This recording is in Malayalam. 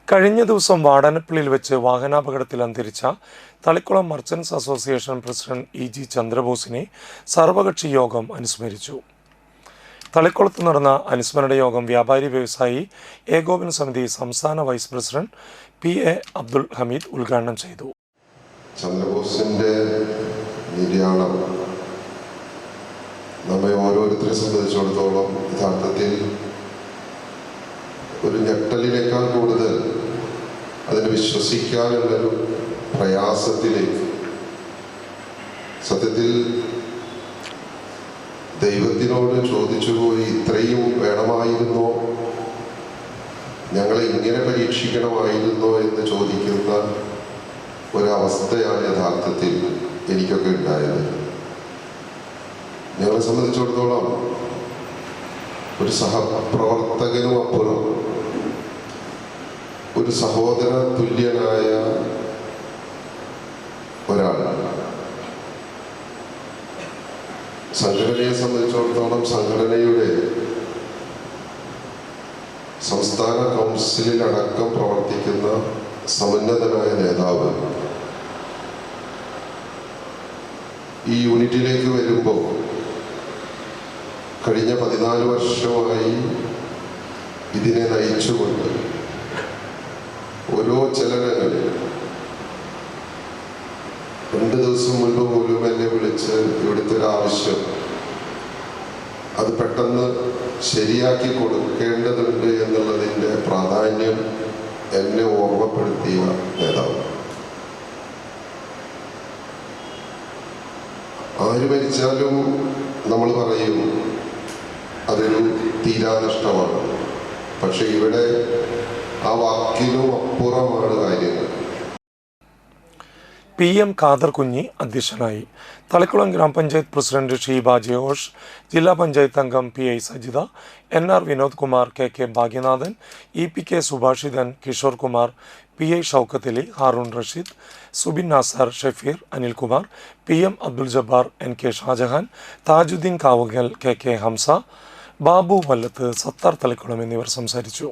കഴിഞ്ഞ ദിവസം വാടാനപ്പള്ളിയിൽ വെച്ച് വാഹനാപകടത്തിൽ അന്തരിച്ച തളിക്കുളം മർച്ചന്റ്സ് അസോസിയേഷൻ പ്രസിഡന്റ് ഇ.ജി. ചന്ദ്രബോസിനെ സർവകക്ഷി യോഗം അനുസ്മരിച്ചു. തളിക്കുളത്ത് നടന്ന അനുസ്മരണ യോഗം വ്യാപാരി വ്യവസായി ഏകോപന സമിതി സംസ്ഥാന vice president P A. Abdul Hameed ഉദ്ഘാടനം ചെയ്തു. ചന്ദ്രബോസിന്റെ നിര്യാണം നമ്മെ ഓരോരുത്തരെ സംബന്ധിച്ചിടത്തോളം യഥാർത്ഥത്തിൽ ഒരു ഞെട്ടലിനേക്കാൾ കൂടുതൽ അതിനെ വിശ്വസിക്കാനുള്ളൊരു പ്രയാസത്തിലേക്ക്, സത്യത്തിൽ ദൈവത്തിനോട് ചോദിച്ചുപോയി ഇത്രയും വേണമായിരുന്നോ, ഞങ്ങളെ ഇങ്ങനെ പരീക്ഷിക്കണമായിരുന്നോ എന്ന് ചോദിക്കുന്ന ഒരവസ്ഥയാണ് യഥാർത്ഥത്തിൽ എനിക്കൊക്കെ ഉണ്ടായത്. ഞങ്ങളെ സംബന്ധിച്ചിടത്തോളം ഒരു സഹപ്രവർത്തകനും അപ്പുറം ഒരു സഹോദര തുല്യനായ ഒരാൾ. സംഘടനയെ സംബന്ധിച്ചിടത്തോളം സംഘടനയുടെ സംസ്ഥാന കൗൺസിലിലടക്കം പ്രവർത്തിക്കുന്ന സമുന്നതനായ നേതാവ് ഈ യൂണിറ്റിലേക്ക് വരുമ്പോൾ കഴിഞ്ഞ 14 വർഷമായി ഇതിനെ നയിച്ചുകൊണ്ട് ഓരോ ചലനങ്ങളിൽ 2 ദിവസം മുൻപ് പോലും എന്നെ വിളിച്ച് ഇവിടുത്തെ ഒരു ആവശ്യം അത് പെട്ടെന്ന് ശരിയാക്കി കൊടുക്കേണ്ടതുണ്ട് എന്നുള്ളതിൻ്റെ പ്രാധാന്യം എന്നെ ഓർമ്മപ്പെടുത്തിയ നേതാവ്. ആര് മരിച്ചാലും നമ്മൾ പറയും അതൊരു തീരാനഷ്ടമാണ്. പക്ഷെ ഇവിടെ ആ വാക്കിനും അപ്പുറമാണ് കാര്യങ്ങൾ. PM ഖാദർ കുഞ്ഞി അധ്യക്ഷനായി. തളിക്കുളം ഗ്രാമപഞ്ചായത്ത് പ്രസിഡന്റ് ഷീബ ജോഷ്, ജില്ലാ പഞ്ചായത്ത് അംഗം PI Sajitha, NR Vinod Kumar, KK Bhagyanathan, EPK Subhashithan, Kishore Kumar, PI Shoukath Ali, Haroon Rasheed, Subin Nasar, Shafeer, Anilkumar, PM Abdul Jabbar, NK Shah Jahan, Thajudheen കാവുകൽ, KK Hamza, Babu Vallath, Sattar Thalikkulam എന്നിവർ സംസാരിച്ചു.